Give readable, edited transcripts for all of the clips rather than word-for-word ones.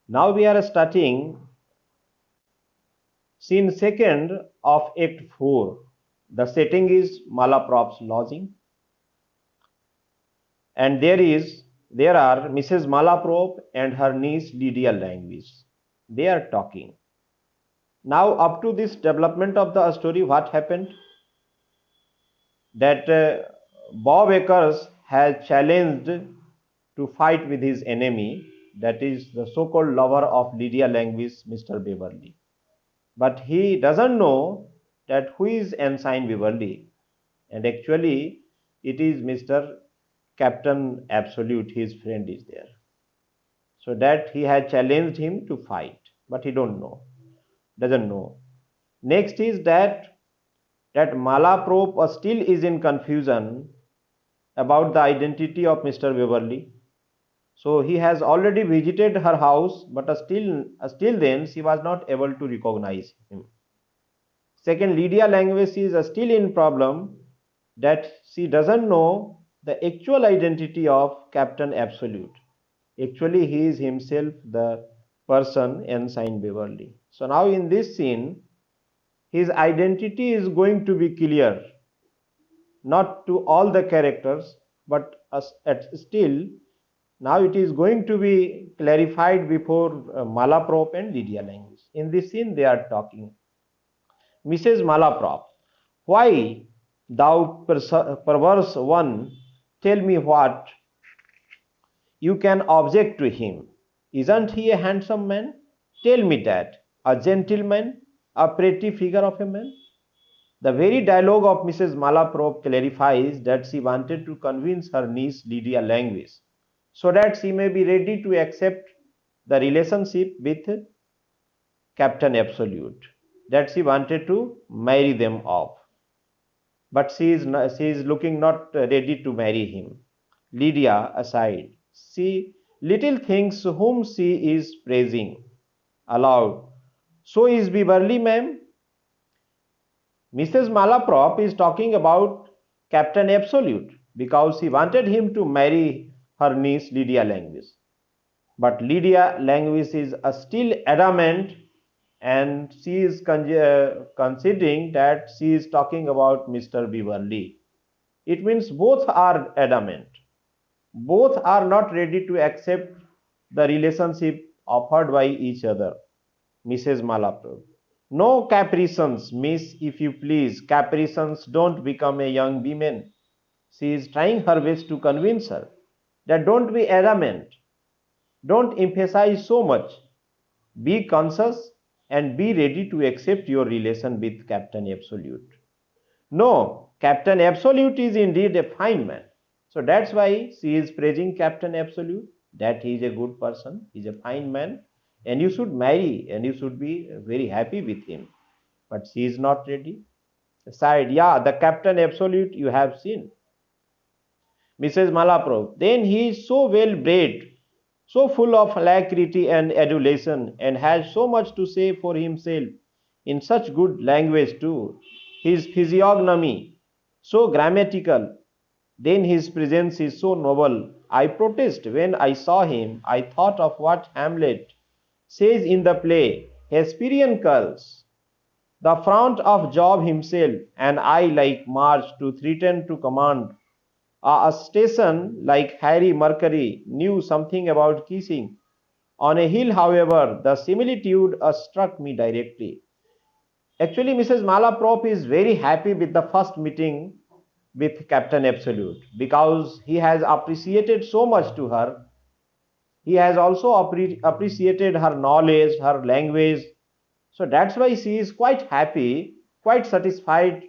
Now we are starting scene second of Act 4. The setting is Malaprop's lodging, and there are Mrs. Malaprop and her niece Lydia Languis. They are talking. Now, up to this development of the story, what happened? That Bob Akers has challenged to fight with his enemy, that is the so-called lover of Lydia Languis, Mr. Beverly. But he doesn't know that who is Ensign Beverly, and actually it is Mr. Captain Absolute, his friend is there. So that he had challenged him to fight, but he doesn't know. Next is that Malaprop still is in confusion about the identity of Mr. Beverly. So he has already visited her house, but still then she was not able to recognize him. Second, Lydia Language is still in problem that she doesn't know the actual identity of Captain Absolute. Actually, he is himself the person Ensign Beverly. So now in this scene, his identity is going to be clear, not to all the characters, but still now it is going to be clarified before Malaprop and Lydia Language. In this scene, they are talking. Mrs. Malaprop, why, thou perverse one, tell me what you can object to him. Isn't he a handsome man? Tell me that. A gentleman, a pretty figure of a man? The very dialogue of Mrs. Malaprop clarifies that she wanted to convince her niece Lydia Language so that she may be ready to accept the relationship with Captain Absolute, that she wanted to marry them off. But she is looking not ready to marry him. Lydia aside, she little thinks whom she is praising aloud. So is Beverly, ma'am. Mrs. Malaprop is talking about Captain Absolute because she wanted him to marry her niece Lydia Language. But Lydia Language is still adamant, and she is considering that she is talking about Mr. Beverly. It means both are adamant. Both are not ready to accept the relationship offered by each other. Mrs. Malaprop. No capricons, miss, if you please. Capricons don't become a young woman. She is trying her best to convince her that don't be adamant, don't emphasize so much. Be conscious and be ready to accept your relation with Captain Absolute. No, Captain Absolute is indeed a fine man. So that's why she is praising Captain Absolute, that he is a good person, he is a fine man, and you should marry and you should be very happy with him. But she is not ready. Aside, yeah, the Captain Absolute you have seen. Mrs. Malaprop, then he is so well bred, so full of alacrity and adulation, and has so much to say for himself in such good language too. His physiognomy, so grammatical, then his presence is so noble. I protest, when I saw him, I thought of what Hamlet says in the play, Hesperian curls. The front of Job himself, and I like March to threaten to command. A station like Harry Mercury knew something about kissing. On a hill, however, the similitude struck me directly. Actually, Mrs. Malaprop is very happy with the first meeting with Captain Absolute because he has appreciated so much to her. He has also appreciated her knowledge, her language. So that's why she is quite happy, quite satisfied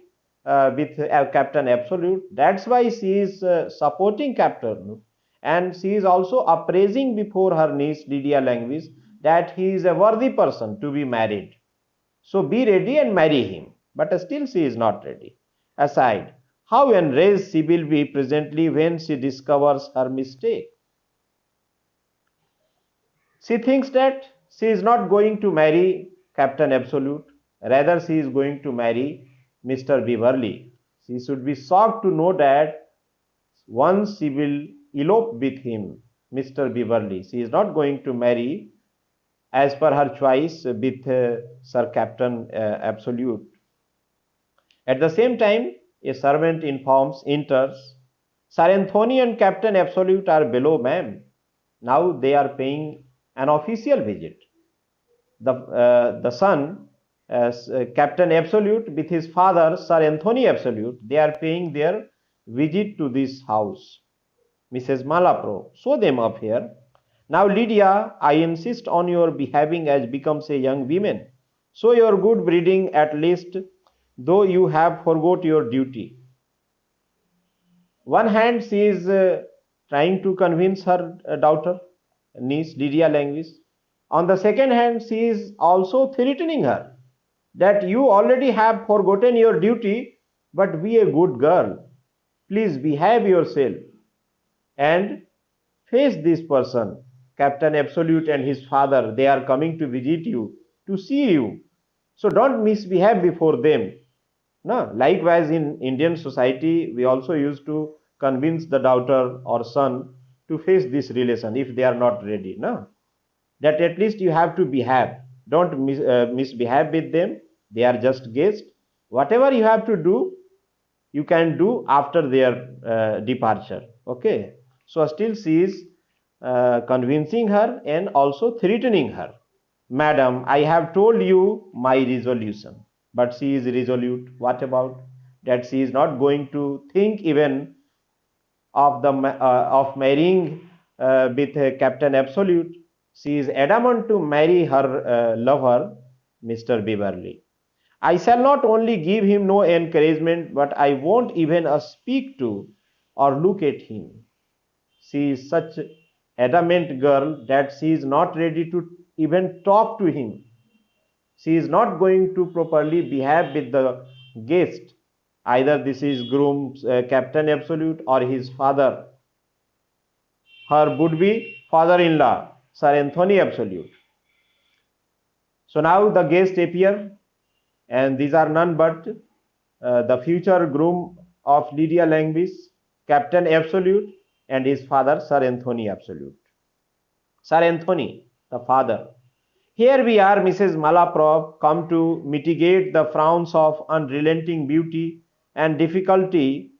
with Captain Absolute. That's why she is supporting Captain, and she is also appraising before her niece Lydia Language that he is a worthy person to be married. So be ready and marry him. But still she is not ready. Aside, how enraged she will be presently when she discovers her mistake. She thinks that she is not going to marry Captain Absolute, rather, she is going to marry Mr. Beverly. She should be shocked to know that once she will elope with him, Mr. Beverly. She is not going to marry as per her choice with Sir Captain Absolute. At the same time, a servant enters. Sir Anthony and Captain Absolute are below, ma'am. Now they are paying an official visit. The son, Captain Absolute, with his father, Sir Anthony Absolute, they are paying their visit to this house. Mrs. Malapro, show them up here. Now, Lydia, I insist on your behaving as becomes a young woman. Show your good breeding at least, though you have forgot your duty. One hand, she is trying to convince her daughter, niece Lydia Languis. On the second hand, she is also threatening her that you already have forgotten your duty, but be a good girl. Please behave yourself and face this person. Captain Absolute and his father, they are coming to visit you, to see you. So don't misbehave before them. No? Likewise, in Indian society, we also used to convince the daughter or son to face this relation if they are not ready. No? That at least you have to behave. Don't misbehave with them. They are just guests. Whatever you have to do, you can do after their departure. Okay. So still she is convincing her and also threatening her. Madam, I have told you my resolution, but she is resolute. What about that? She is not going to think even of marrying with Captain Absolute. She is adamant to marry her lover, Mr. Beverly. I shall not only give him no encouragement, but I won't even speak to or look at him. She is such adamant girl that she is not ready to even talk to him. She is not going to properly behave with the guest. Either this is groom Captain Absolute or his father. Her would-be father-in-law, Sir Anthony Absolute. So now the guests appear, and these are none but the future groom of Lydia Languis, Captain Absolute, and his father, Sir Anthony Absolute. Sir Anthony, the father. Here we are, Mrs. Malaprop, come to mitigate the frowns of unrelenting beauty and difficulty.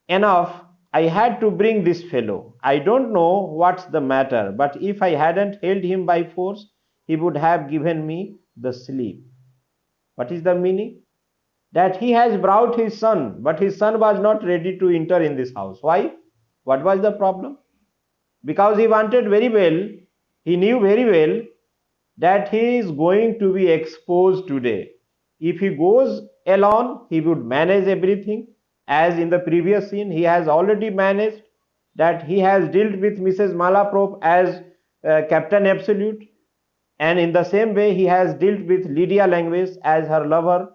Enough, I had to bring this fellow. I don't know what's the matter, but if I hadn't held him by force, he would have given me the slip. What is the meaning? That he has brought his son, but his son was not ready to enter in this house. Why? What was the problem? Because he wanted very well, he knew very well that he is going to be exposed today. If he goes alone, he would manage everything. As in the previous scene, he has already managed that he has dealt with Mrs. Malaprop as Captain Absolute, and in the same way he has dealt with Lydia Languis as her lover,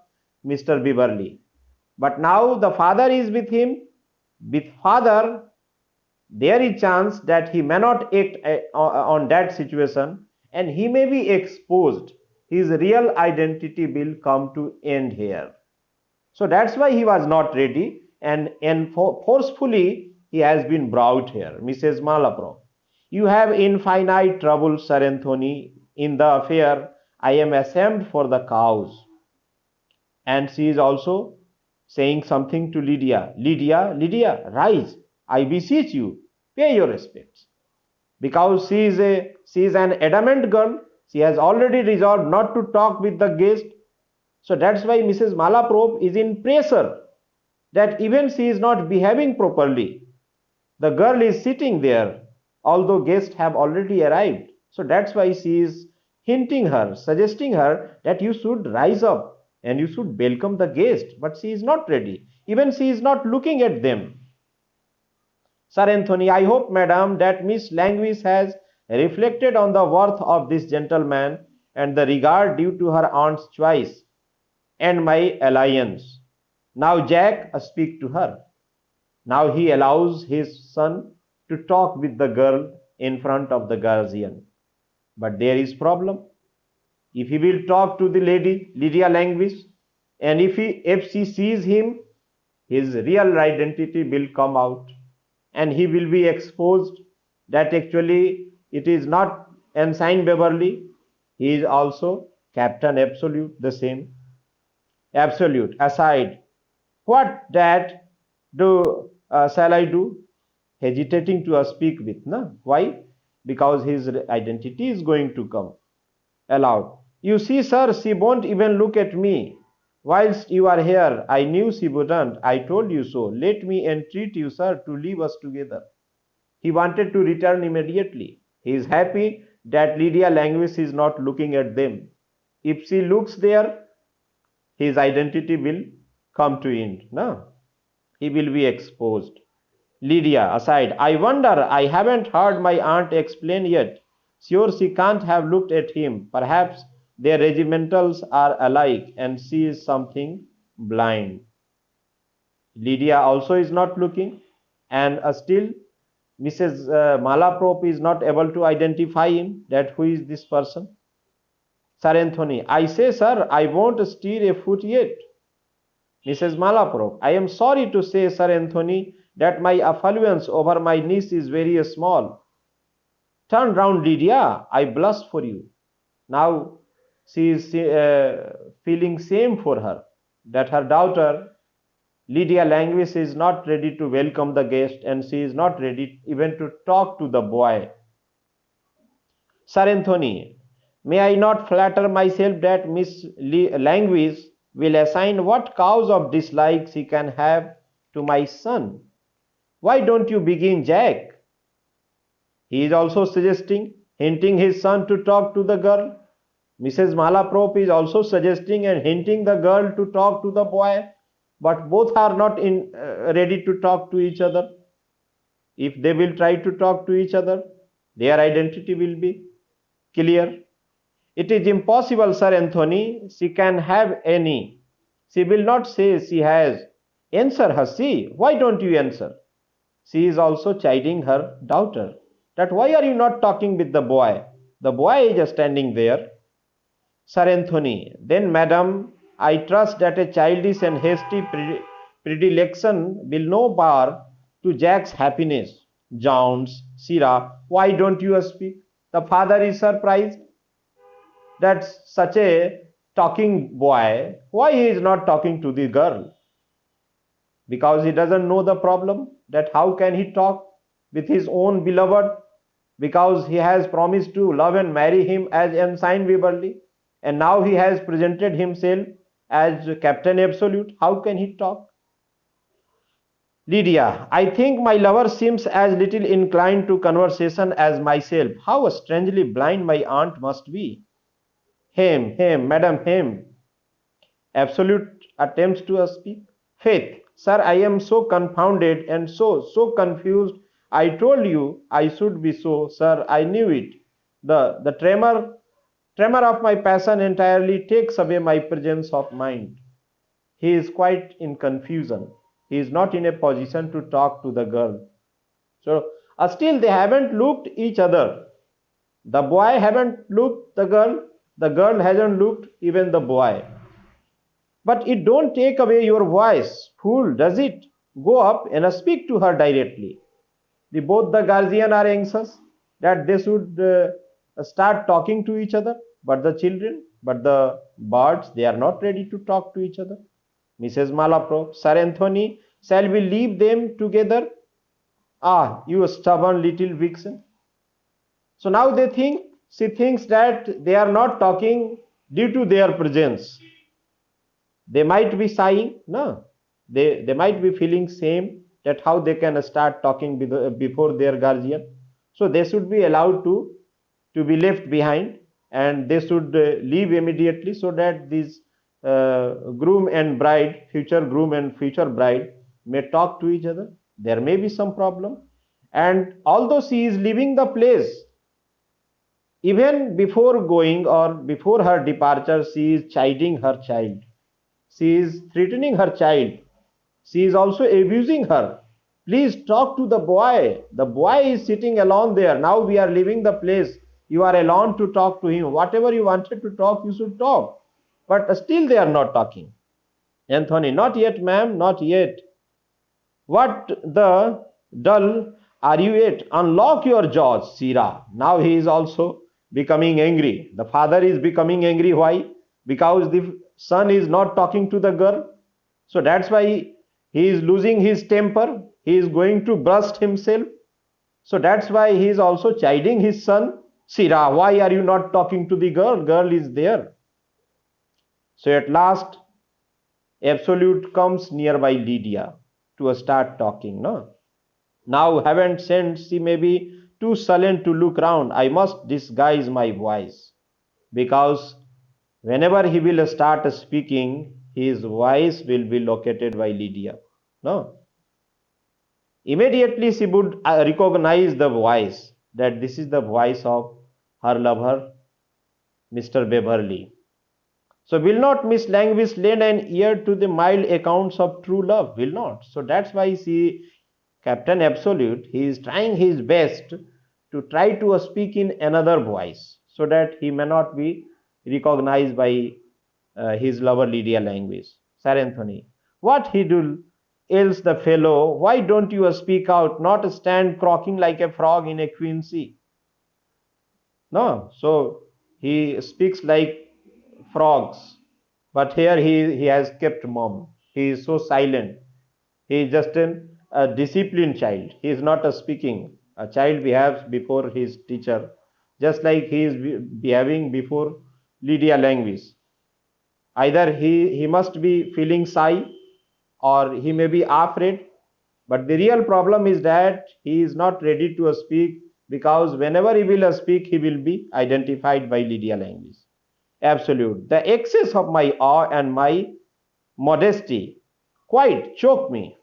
Mr. Beverly. But now the father is with him. With father, there is chance that he may not act on that situation, and he may be exposed. His real identity will come to end here. So that's why he was not ready, and forcefully he has been brought here. Mrs. Malapro, you have infinite trouble, Sir Anthony, in the affair. I am ashamed for the cause. And she is also saying something to Lydia. Lydia, rise. I beseech you, pay your respects. Because she is an adamant girl. She has already resolved not to talk with the guest. So that's why Mrs. Malaprop is in pressure that even she is not behaving properly. The girl is sitting there, although guests have already arrived. So that's why she is hinting her, suggesting her that you should rise up and you should welcome the guest. But she is not ready. Even she is not looking at them. Sir Anthony, I hope, madam, that Miss Languis has reflected on the worth of this gentleman and the regard due to her aunt's choice and my alliance. Now Jack, speak to her. Now he allows his son to talk with the girl in front of the guardian. But there is problem. If he will talk to the lady, Lydia Languis, and if she sees him, his real identity will come out, and he will be exposed that actually it is not Ensign Beverly, he is also Captain Absolute, the same. Absolute, aside. What that do shall I do? Hesitating to speak with, na? Why? Because his identity is going to come. Aloud. You see, sir, she won't even look at me. Whilst you are here, I knew she wouldn't. I told you so. Let me entreat you, sir, to leave us together. He wanted to return immediately. He is happy that Lydia Languis is not looking at them. If she looks there, his identity will come to end. No? He will be exposed. Lydia, aside, I wonder, I haven't heard my aunt explain yet. Sure, she can't have looked at him. Perhaps their regimentals are alike and she is something blind. Lydia also is not looking, and still Mrs. Malaprop is not able to identify him, that who is this person. Sir Anthony, I say, sir, I won't stir a foot yet. Mrs. Malaprop, I am sorry to say, Sir Anthony, that my affluence over my niece is very small. Turn round, Lydia, I blush for you. Now she is feeling shame for her, that her daughter, Lydia Languis, is not ready to welcome the guest, and she is not ready even to talk to the boy. Sir Anthony, may I not flatter myself that Miss Languis will assign what cause of dislike she can have to my son? Why don't you begin, Jack? He is also suggesting, hinting his son to talk to the girl. Mrs. Malaprop is also suggesting and hinting the girl to talk to the boy, but both are not ready to talk to each other. If they will try to talk to each other, their identity will be clear. It is impossible, Sir Anthony. She can have any. She will not say she has. Answer her, see. Why don't you answer? She is also chiding her daughter, that why are you not talking with the boy? The boy is standing there. Sir Anthony, then madam, I trust that a childish and hasty predilection will no bar to Jack's happiness. Jones, Sirrah, why don't you speak? The father is surprised that such a talking boy, why he is not talking to the girl? Because he doesn't know the problem, that how can he talk with his own beloved, because he has promised to love and marry him as Ensign Beverly, and now he has presented himself as Captain Absolute. How can he talk? Lydia, I think my lover seems as little inclined to conversation as myself. How strangely blind my aunt must be. Madam, him. Absolute attempts to speak. Faith, sir, I am so confounded and so confused. I told you I should be so, sir, I knew it. The tremor of my passion entirely takes away my presence of mind. He is quite in confusion. He is not in a position to talk to the girl. So still they haven't looked each other. The boy haven't looked the girl hasn't looked even the boy. But it don't take away your voice, fool, does it? Go up and speak to her directly. Both the guardian are anxious that they should start talking to each other, but the birds, they are not ready to talk to each other. Mrs. Malaprop, Sir Anthony, shall we leave them together? Ah, you stubborn little vixen. So now she thinks that they are not talking due to their presence. They might be sighing, no? They might be feeling shame that how they can start talking before their guardian. So they should be allowed to be left behind, and they should leave immediately, so that these groom and bride, future groom and future bride, may talk to each other. There may be some problem. And although she is leaving the place, even before going or before her departure, she is chiding her child. She is threatening her child. She is also abusing her. Please talk to the boy. The boy is sitting alone there. Now we are leaving the place. You are alone to talk to him. Whatever you wanted to talk, you should talk. But still they are not talking. Anthony, not yet, ma'am, not yet. What the dull are you yet? Unlock your jaws, Sirrah. Now he is also becoming angry. The father is becoming angry. Why? Because the son is not talking to the girl. So that's why he is losing his temper. He is going to burst himself. So that's why he is also chiding his son. Sira, why are you not talking to the girl? Girl is there. So at last, Absolute comes nearby Lydia to start talking. No? Now haven't sent, she may be too sullen to look round. I must disguise my voice, because whenever he will start speaking, his voice will be located by Lydia. No? Immediately she would recognize the voice, that this is the voice of her lover, Mr. Beverly. So will not Miss Languish lend an ear to the mild accounts of true love? Will not. So that's why Captain Absolute, he is trying his best to try to speak in another voice, so that he may not be recognized by his lover Lydia Languish. Sir Anthony, what he do else the fellow? Why don't you speak out, not stand croaking like a frog in a quincy? No, so he speaks like frogs, but here he has kept mum. He is so silent. He is just a disciplined child. He is not a speaking. A child behaves before his teacher, just like he is behaving before Lydia Languish. Either he must be feeling shy, or he may be afraid, but the real problem is that he is not ready to speak, because whenever he will speak, he will be identified by Lydia Languish. Absolute. The excess of my awe and my modesty quite choke me.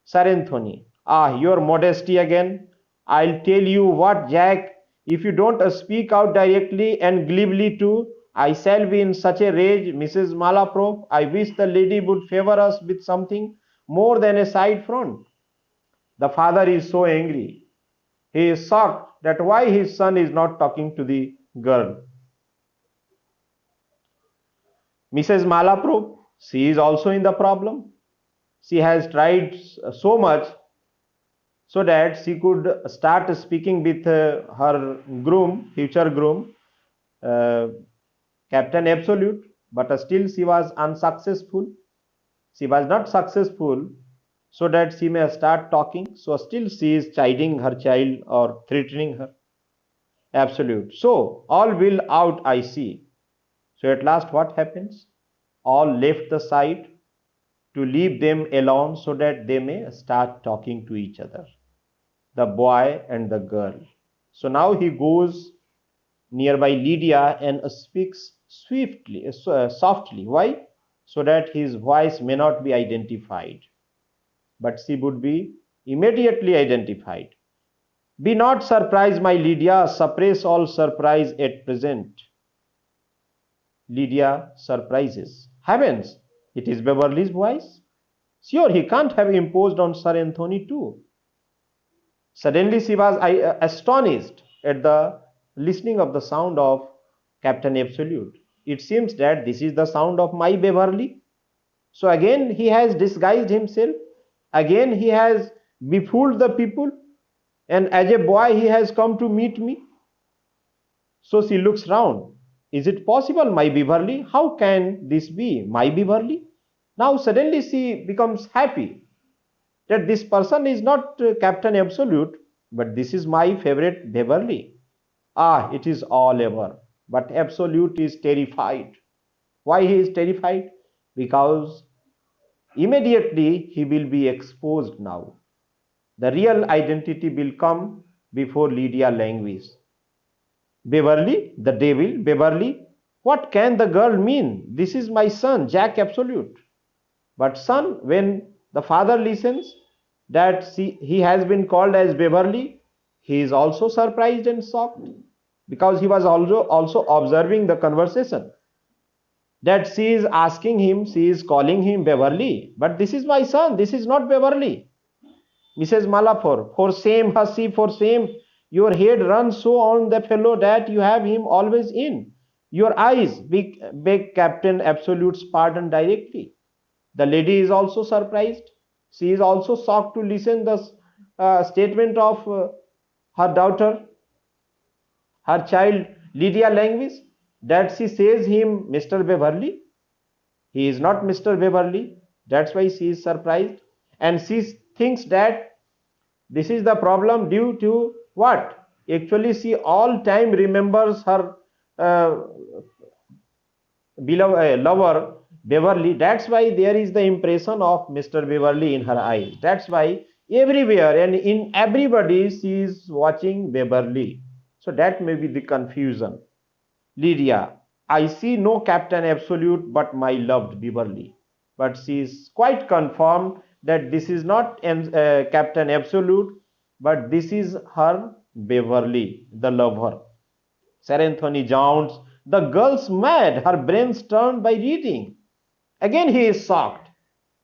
Sir Anthony, your modesty again. I'll tell you what, Jack, if you don't speak out directly and glibly too, I shall be in such a rage, Mrs. Malaprop. I wish the lady would favor us with something more than a side front. The father is so angry. He is shocked that why his son is not talking to the girl. Mrs. Malaprop, she is also in the problem. She has tried so much so that she could start speaking with her groom, future groom, uh, Captain Absolute, but still she was unsuccessful. She was not successful so that she may start talking. So still she is chiding her child or threatening her. Absolute. So all will out, I see. So at last what happens? All left the site to leave them alone so that they may start talking to each other, the boy and the girl. So now he goes nearby Lydia and speaks swiftly, softly. Why? So that his voice may not be identified, but she would be immediately identified. Be not surprised, my Lydia, suppress all surprise at present. Lydia surprises. Heavens, it is Beverly's voice. Sure, he can't have imposed on Sir Anthony too. Suddenly she was astonished at the listening of the sound of Captain Absolute. It seems that this is the sound of my Beverly. So again he has disguised himself. Again he has befooled the people. And as a boy he has come to meet me. So she looks round. Is it possible, my Beverly? How can this be, my Beverly? Now suddenly she becomes happy that this person is not Captain Absolute, but this is my favorite Beverly. It is all over. But Absolute is terrified. Why he is terrified? Because immediately he will be exposed now. The real identity will come before Lydia Languish. Beverly, the devil, Beverly, what can the girl mean? This is my son, Jack Absolute. But son, when the father listens that he has been called as Beverly, he is also surprised and shocked, because he was also observing the conversation. That she is asking him, she is calling him Beverly, but this is my son, this is not Beverly. Mrs. Malaprop, for shame, hussy, for shame. Your head runs so on the fellow that you have him always in your eyes. Beg Captain Absolute's pardon directly. The lady is also surprised. She is also shocked to listen the statement of her daughter, her child, Lydia Language, that she says him Mr. Beverly. He is not Mr. Beverly. That's why she is surprised. And she thinks that this is the problem due to what? Actually, she all time remembers her uh, beloved lover Beverly. That's why there is the impression of Mr. Beverly in her eyes. That's why everywhere and in everybody she is watching Beverly. So that may be the confusion. Lydia, I see no Captain Absolute but my loved Beverly. But she is quite confirmed that this is not Captain Absolute, but this is her Beverly, the lover. Sir Anthony Jones, the girl's mad, her brain's turned by reading. Again, he is shocked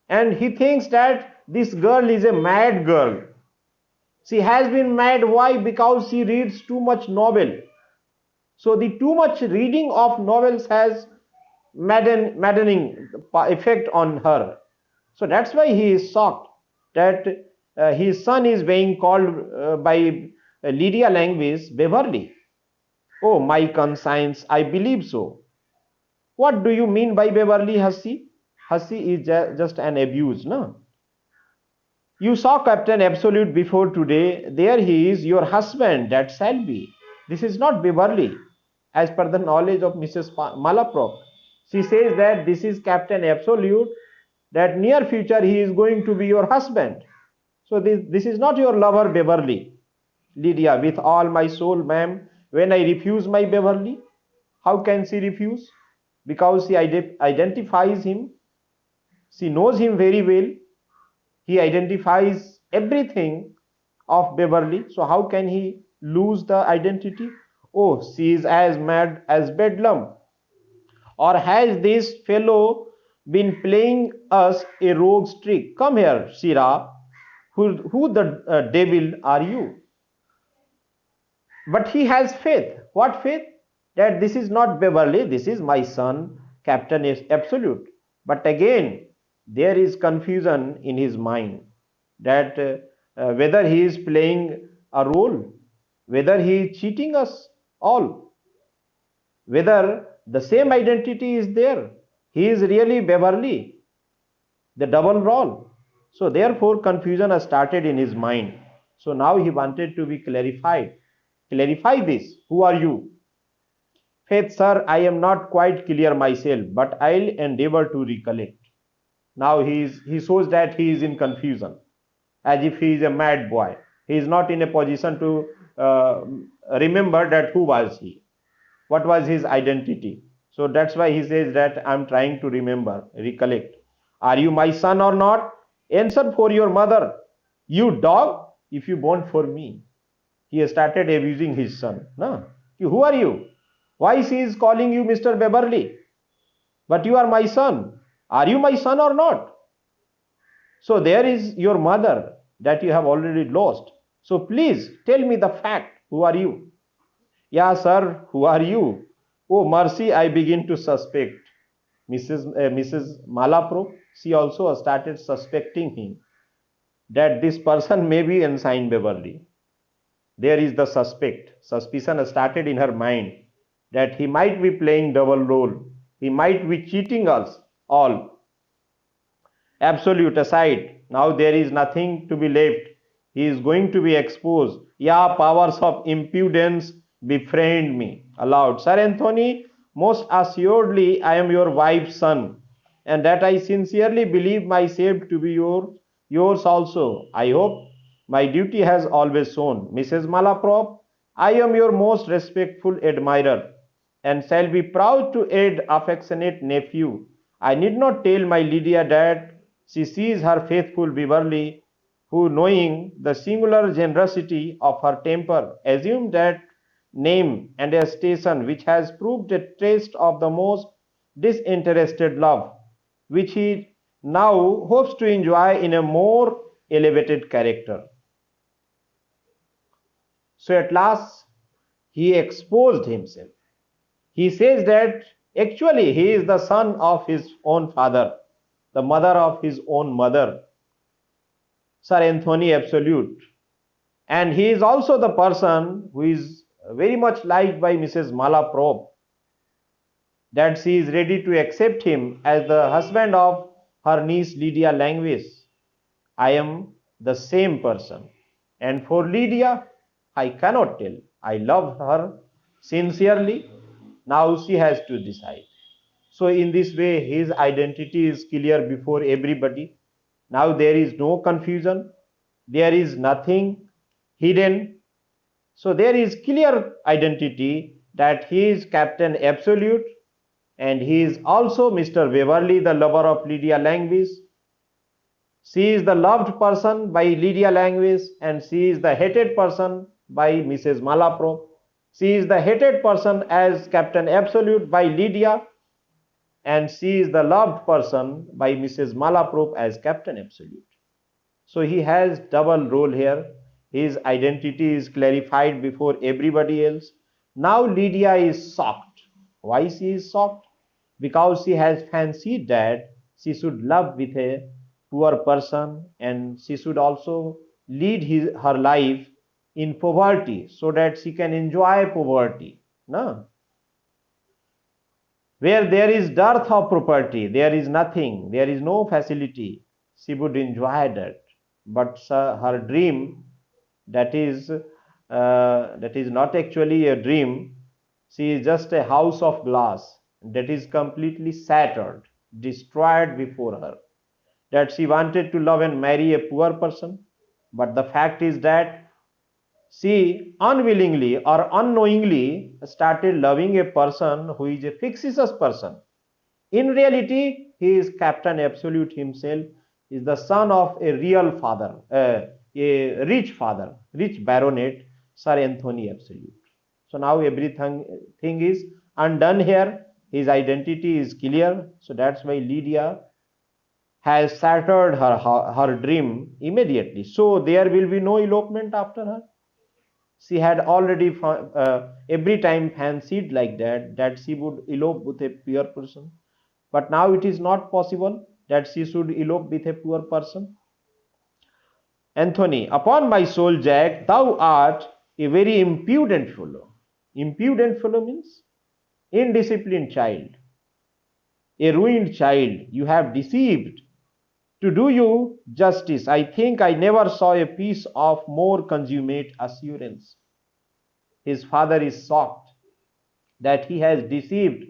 and he thinks that this girl is a mad girl. She has been mad. Why? Because she reads too much novel. So the too much reading of novels has maddening effect on her. So that's why he is shocked that his son is being called by Lydia Language Beverly. Oh, my conscience, I believe so. What do you mean by Beverly, Hussey? Hussey is just an abuse, no? You saw Captain Absolute before today. There he is, your husband, that shall be. This is not Beverly, as per the knowledge of Mrs. Malaprop. She says that this is Captain Absolute, that near future he is going to be your husband. So this is not your lover Beverly. Lydia, with all my soul, ma'am, when I refuse my Beverly, how can she refuse? Because she identifies him. She knows him very well. He identifies everything of Beverly. So how can he lose the identity? Oh, she is as mad as Bedlam. Or has this fellow been playing us a rogue's trick? Come here, Shira. Who the devil are you? But he has faith. What faith? That this is not Beverly, this is my son, Captain Absolute. But again, there is confusion in his mind that whether he is playing a role, whether he is cheating us all, whether the same identity is there. He is really Beverly, the double role. So therefore confusion has started in his mind. So now he wanted to be clarified. Clarify this. Who are you? Faith, sir, I am not quite clear myself, but I'll endeavor to recollect. Now he shows that he is in confusion, as if he is a mad boy. He is not in a position to remember that who was he, what was his identity. So that's why he says that I'm trying to remember, recollect. Are you my son or not? Answer for your mother. You dog, if you want for me. He has started abusing his son. No? Who are you? Why she is calling you Mr. Beverly? But you are my son. Are you my son or not? So there is your mother that you have already lost. So please tell me the fact. Who are you? Yeah, sir, who are you? Oh, mercy, I begin to suspect. Mrs. Malapro, she also started suspecting him that this person may be Ensign Beverly. There is the suspicion started in her mind that he might be playing double role, he might be cheating us all. Absolute aside, now there is nothing to be left, he is going to be exposed. Yeah, powers of impudence, befriend me. Aloud, Sir Anthony, most assuredly I am your wife's son, and that I sincerely believe myself to be yours also. I hope my duty has always shown. Mrs. Malaprop, I am your most respectful admirer and shall be proud to aid affectionate nephew. I need not tell my Lydia that she sees her faithful Beverly, who, knowing the singular generosity of her temper, assumed that name and a station which has proved a taste of the most disinterested love, which he now hopes to enjoy in a more elevated character. So at last he exposed himself. He says that actually he is the son of his own father, the mother of his own mother, Sir Anthony Absolute. And he is also the person who is very much liked by Mrs. Malaprop, that she is ready to accept him as the husband of her niece Lydia Languis. I am the same person. And for Lydia, I cannot tell. I love her sincerely. Now she has to decide. So, in this way, his identity is clear before everybody. Now there is no confusion, there is nothing hidden. So, there is clear identity that he is Captain Absolute and he is also Mr. Waverley, the lover of Lydia Languis. She is the loved person by Lydia Languis and she is the hated person by Mrs. Malaprop. She is the hated person as Captain Absolute by Lydia and she is the loved person by Mrs. Malaprop as Captain Absolute. So he has double role here. His identity is clarified before everybody else. Now Lydia is shocked. Why she is shocked? Because she has fancied that she should love with a poor person and she should also lead her life in poverty so that she can enjoy poverty. No? Where there is dearth of property, there is nothing, there is no facility, she would enjoy that. But her dream, that is not actually a dream. She is just a house of glass that is completely shattered, destroyed before her. That she wanted to love and marry a poor person, but the fact is that she unwillingly or unknowingly started loving a person who is a fictitious person. In reality, he is Captain Absolute himself, is the son of a real father, a rich baronet, Sir Anthony Absolute. So now everything thing is undone here. His identity is clear. So that's why Lydia has shattered her dream immediately. So there will be no elopement after her. She had already every time fancied like that she would elope with a pure person, but now it is not possible that she should elope with a poor person. Anthony, upon my soul, Jack, thou art a very impudent fellow. Impudent fellow means indisciplined child, a ruined child. You have deceived. To do you justice, I think I never saw a piece of more consummate assurance. His father is shocked that he has deceived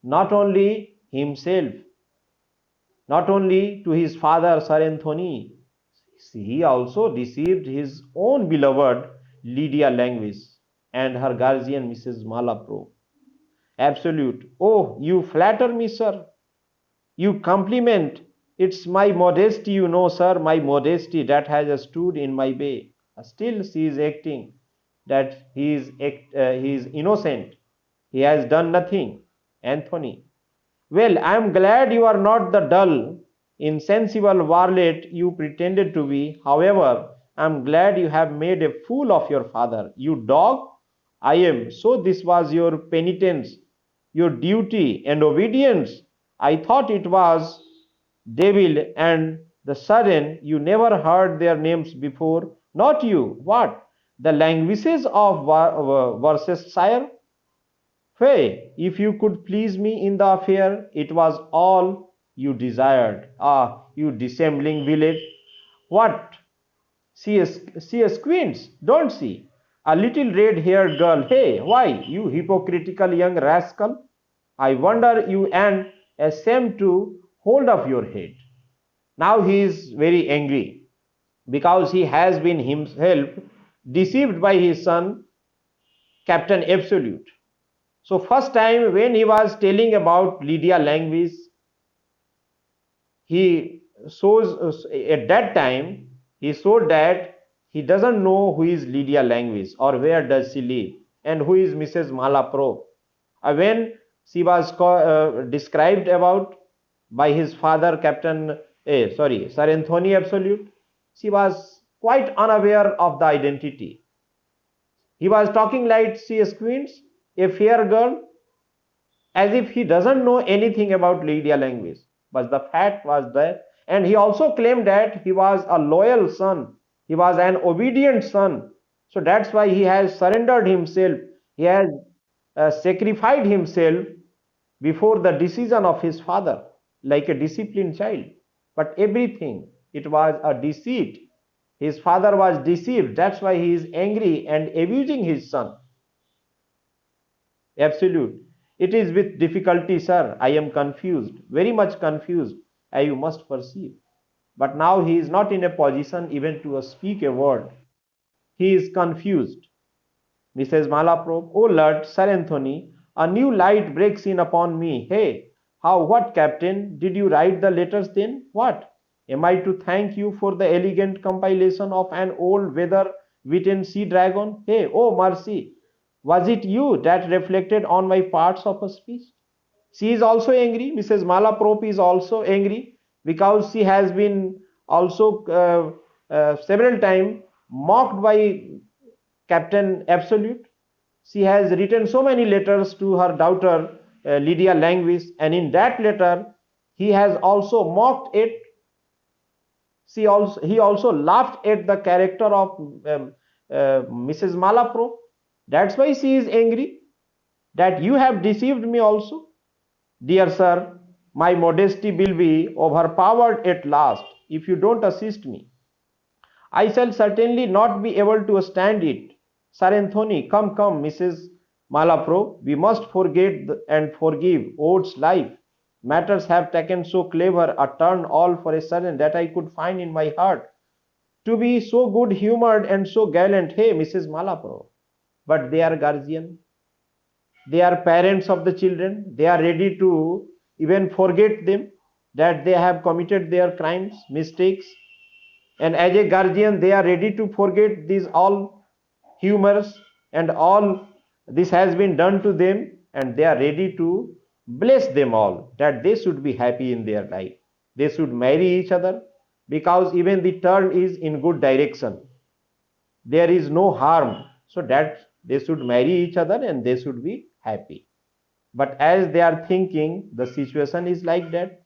not only himself, not only to his father Sir Anthony, he also deceived his own beloved Lydia Languis and her guardian Mrs. Malaprop. Absolute. Oh, you flatter me, sir. You compliment. It's my modesty, you know, sir, my modesty that has stood in my way. Still, she is acting that he is innocent. He has done nothing. Anthony. Well, I am glad you are not the dull, insensible varlet you pretended to be. However, I am glad you have made a fool of your father. You dog! I am. So this was your penitence, your duty and obedience. I thought it was devil and the sudden. You never heard their names before. Not you. What? The languages of Worcestershire? Hey, if you could please me in the affair, it was all you desired. Ah, you dissembling village. What? She squints, don't she? A little red-haired girl. Hey, why, you hypocritical young rascal? I wonder you ain't ashamed to hold up your head. Now he is very angry because he has been himself deceived by his son, Captain Absolute. So first time when he was telling about Lydia Languis, he shows at that time he showed that he doesn't know who is Lydia Languis or where does she live and who is Mrs. Malaprop. When she was described about by his father, Sir Anthony Absolute, she was quite unaware of the identity. He was talking like she squints, a fair girl, as if he doesn't know anything about Lydia Languis. But the fact was that, and he also claimed that he was a loyal son, he was an obedient son. So that's why he has surrendered himself He has sacrificed himself before the decision of his father, like a disciplined child. But everything, it was a deceit. His father was deceived. That's why he is angry and abusing his son. Absolute. It is with difficulty, sir. I am confused, very much confused, as you must perceive. But now he is not in a position even to speak a word. He is confused. Mrs. Malaprop, oh Lord, Sir Anthony, a new light breaks in upon me. Hey, how, what, Captain? Did you write the letters then? What? Am I to thank you for the elegant compilation of an old weather-beaten sea dragon? Hey, oh mercy, was it you that reflected on my parts of a speech? She is also angry. Mrs. Malaprop is also angry because she has been also several times mocked by Captain Absolute. She has written so many letters to her daughter Lydia Languis, and in that letter he has also mocked it. He also laughed at the character of Mrs. Malapro. That's why she is angry that you have deceived me also. Dear sir, my modesty will be overpowered at last if you don't assist me. I shall certainly not be able to stand it. Sir Anthony, come, come, Mrs. Malapro, we must forget and forgive Oates' life. Matters have taken so clever a turn all for a sudden that I could find in my heart to be so good humored and so gallant. Hey, Mrs. Malapro. But they are guardian, they are parents of the children, they are ready to even forget them that they have committed their crimes, mistakes, and as a guardian they are ready to forget these all humors and all this has been done to them, and they are ready to bless them all that they should be happy in their life, they should marry each other because even the turn is in good direction, there is no harm, so that they should marry each other and they should be happy. But as they are thinking the situation is like that,